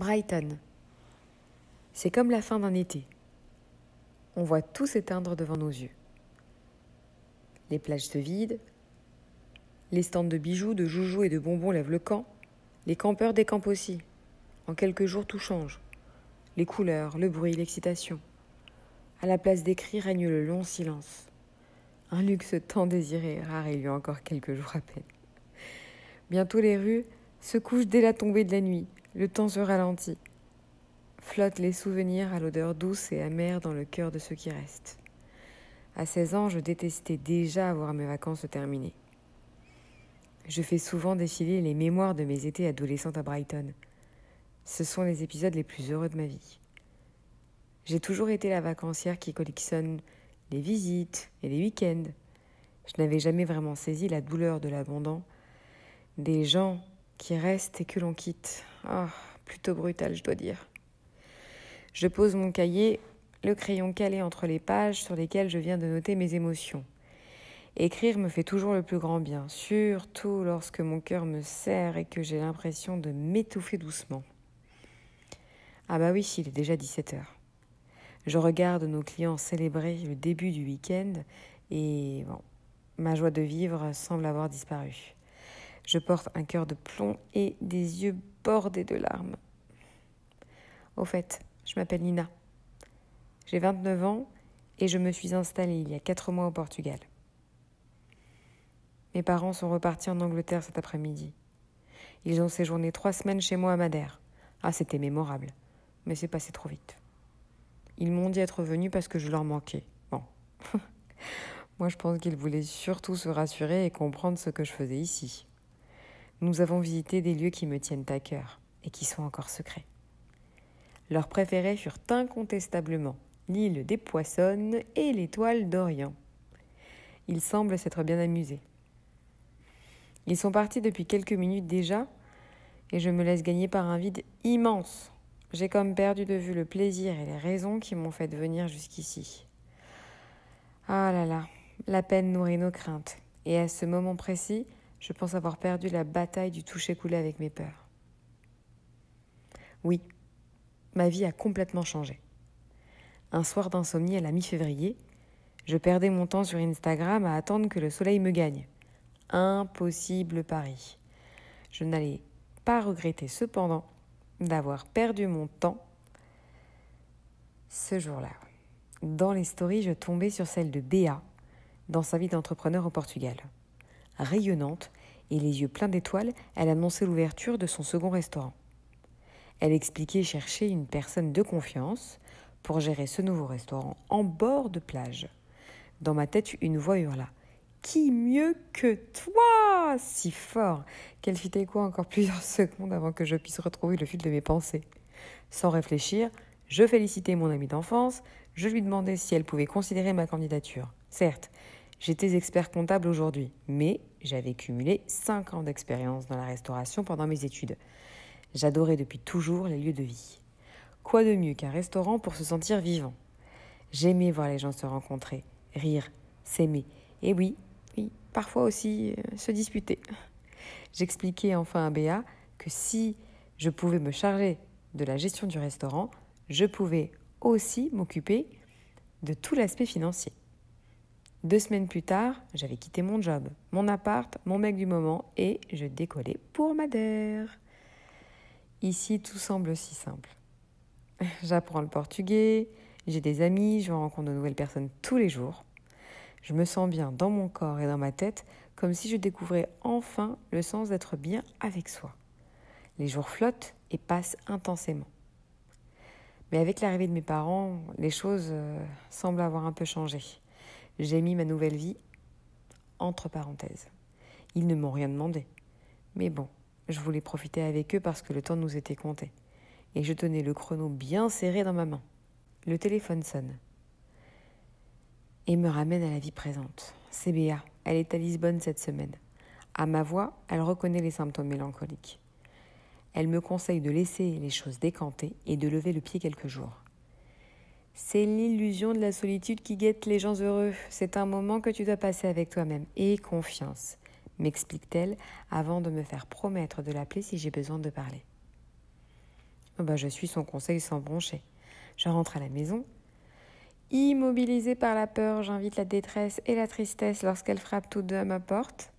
Brighton. C'est comme la fin d'un été. On voit tout s'éteindre devant nos yeux. Les plages se vident, les stands de bijoux, de joujoux et de bonbons lèvent le camp, les campeurs décampent aussi. En quelques jours, tout change. Les couleurs, le bruit, l'excitation. À la place des cris règne le long silence. Un luxe tant désiré, rare il y a encore quelques jours à peine. Bientôt les rues se couchent dès la tombée de la nuit. Le temps se ralentit. Flottent les souvenirs à l'odeur douce et amère dans le cœur de ceux qui restent. À 16 ans, je détestais déjà voir mes vacances se terminer. Je fais souvent défiler les mémoires de mes étés adolescentes à Brighton. Ce sont les épisodes les plus heureux de ma vie. J'ai toujours été la vacancière qui collectionne les visites et les week-ends. Je n'avais jamais vraiment saisi la douleur de l'abandon des gens qui restent et que l'on quitte. Plutôt brutal, je dois dire. Je pose mon cahier, le crayon calé entre les pages sur lesquelles je viens de noter mes émotions. Écrire me fait toujours le plus grand bien, surtout lorsque mon cœur me serre et que j'ai l'impression de m'étouffer doucement. Ah bah oui, il est déjà 17h. Je regarde nos clients célébrer le début du week-end et ma joie de vivre semble avoir disparu. Je porte un cœur de plomb et des yeux bordés de larmes. Au fait, je m'appelle Nina. J'ai 29 ans et je me suis installée il y a 4 mois au Portugal. Mes parents sont repartis en Angleterre cet après-midi. Ils ont séjourné 3 semaines chez moi à Madère. C'était mémorable, mais c'est passé trop vite. Ils m'ont dit être venus parce que je leur manquais. Moi, je pense qu'ils voulaient surtout se rassurer et comprendre ce que je faisais ici. Nous avons visité des lieux qui me tiennent à cœur et qui sont encore secrets. Leurs préférés furent incontestablement l'île des Poissonnes et l'étoile d'Orient. Ils semblent s'être bien amusés. Ils sont partis depuis quelques minutes déjà et je me laisse gagner par un vide immense. J'ai comme perdu de vue le plaisir et les raisons qui m'ont fait venir jusqu'ici. Ah là là, la peine nourrit nos craintes. Et à ce moment précis, je pense avoir perdu la bataille du toucher-couler avec mes peurs. Oui, ma vie a complètement changé. Un soir d'insomnie à la mi-février, je perdais mon temps sur Instagram à attendre que le soleil me gagne. Impossible pari. Je n'allais pas regretter cependant d'avoir perdu mon temps ce jour-là. Dans les stories, je tombais sur celle de Béa, dans sa vie d'entrepreneur au Portugal. Rayonnante et les yeux pleins d'étoiles, elle annonçait l'ouverture de son second restaurant. Elle expliquait chercher une personne de confiance pour gérer ce nouveau restaurant en bord de plage. Dans ma tête, une voix hurla « Qui mieux que toi ?» si fort qu'elle fit écho encore plusieurs secondes avant que je puisse retrouver le fil de mes pensées. Sans réfléchir, je félicitai mon amie d'enfance, je lui demandai si elle pouvait considérer ma candidature. Certes, j'étais expert comptable aujourd'hui, mais j'avais cumulé 5 ans d'expérience dans la restauration pendant mes études. J'adorais depuis toujours les lieux de vie. Quoi de mieux qu'un restaurant pour se sentir vivant ? J'aimais voir les gens se rencontrer, rire, s'aimer, et oui, parfois aussi se disputer. J'expliquai enfin à Béa que si je pouvais me charger de la gestion du restaurant, je pouvais aussi m'occuper de tout l'aspect financier. 2 semaines plus tard, j'avais quitté mon job, mon appart, mon mec du moment et je décollais pour Madère. Ici, tout semble si simple. J'apprends le portugais, j'ai des amis, je rencontre de nouvelles personnes tous les jours. Je me sens bien dans mon corps et dans ma tête, comme si je découvrais enfin le sens d'être bien avec soi. Les jours flottent et passent intensément. Mais avec l'arrivée de mes parents, les choses semblent avoir un peu changé. J'ai mis ma nouvelle vie entre parenthèses. Ils ne m'ont rien demandé. Mais bon, je voulais profiter avec eux parce que le temps nous était compté. Et je tenais le chrono bien serré dans ma main. Le téléphone sonne et me ramène à la vie présente. C'est Béa, elle est à Lisbonne cette semaine. À ma voix, elle reconnaît les symptômes mélancoliques. Elle me conseille de laisser les choses décanter et de lever le pied quelques jours. C'est l'illusion de la solitude qui guette les gens heureux. C'est un moment que tu dois passer avec toi-même. Et confiance, m'explique-t-elle avant de me faire promettre de l'appeler si j'ai besoin de parler. Je suis son conseil sans broncher. Je rentre à la maison. Immobilisée par la peur, j'invite la détresse et la tristesse lorsqu'elles frappent toutes deux à ma porte.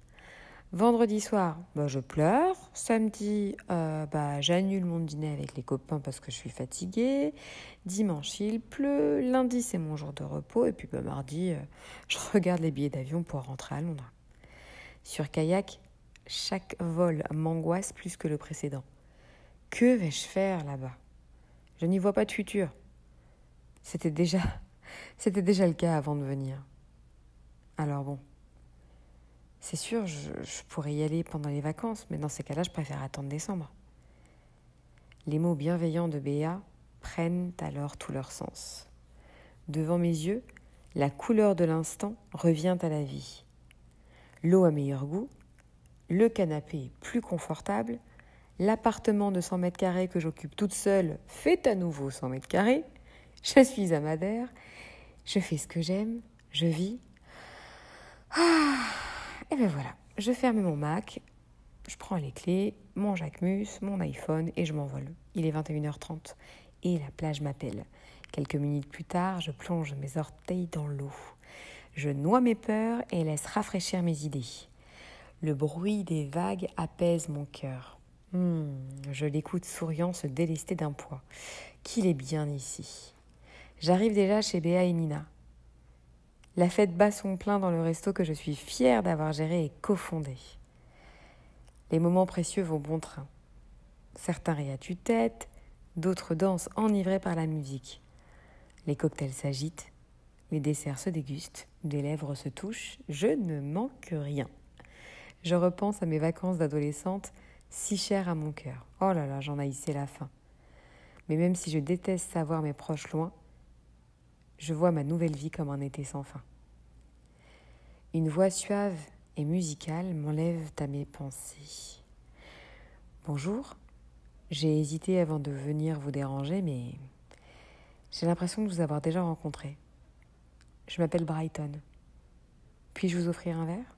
Vendredi soir, je pleure. Samedi, j'annule mon dîner avec les copains parce que je suis fatiguée. Dimanche, il pleut. Lundi, c'est mon jour de repos. Et puis mardi, je regarde les billets d'avion pour rentrer à Londres. Sur Kayak, chaque vol m'angoisse plus que le précédent. Que vais-je faire là-bas ? Je n'y vois pas de futur. C'était déjà le cas avant de venir. Alors bon, c'est sûr, je pourrais y aller pendant les vacances, mais dans ces cas-là, je préfère attendre décembre. Les mots bienveillants de Béa prennent alors tout leur sens. Devant mes yeux, la couleur de l'instant revient à la vie. L'eau a meilleur goût, le canapé est plus confortable, l'appartement de 100 mètres carrés que j'occupe toute seule fait à nouveau 100 mètres carrés, je suis à Madère, je fais ce que j'aime, je vis. Et voilà, je ferme mon Mac, je prends les clés, mon Jacquemus, mon iPhone et je m'envole. Il est 21h30 et la plage m'appelle. Quelques minutes plus tard, je plonge mes orteils dans l'eau. Je noie mes peurs et laisse rafraîchir mes idées. Le bruit des vagues apaise mon cœur. Je l'écoute souriant se délester d'un poids. Qu'il est bien ici. J'arrive déjà chez Béa et Nina. La fête bat son plein dans le resto que je suis fière d'avoir géré et cofondé. Les moments précieux vont bon train. Certains rient à tue-tête, d'autres dansent enivrés par la musique. Les cocktails s'agitent, les desserts se dégustent, des lèvres se touchent, je ne manque rien. Je repense à mes vacances d'adolescente, si chères à mon cœur. Oh là là, j'en haïssais la faim. Mais même si je déteste savoir mes proches loin, je vois ma nouvelle vie comme un été sans fin. Une voix suave et musicale m'enlève à mes pensées. Bonjour, j'ai hésité avant de venir vous déranger, mais j'ai l'impression de vous avoir déjà rencontré. Je m'appelle Brighton. Puis-je vous offrir un verre ?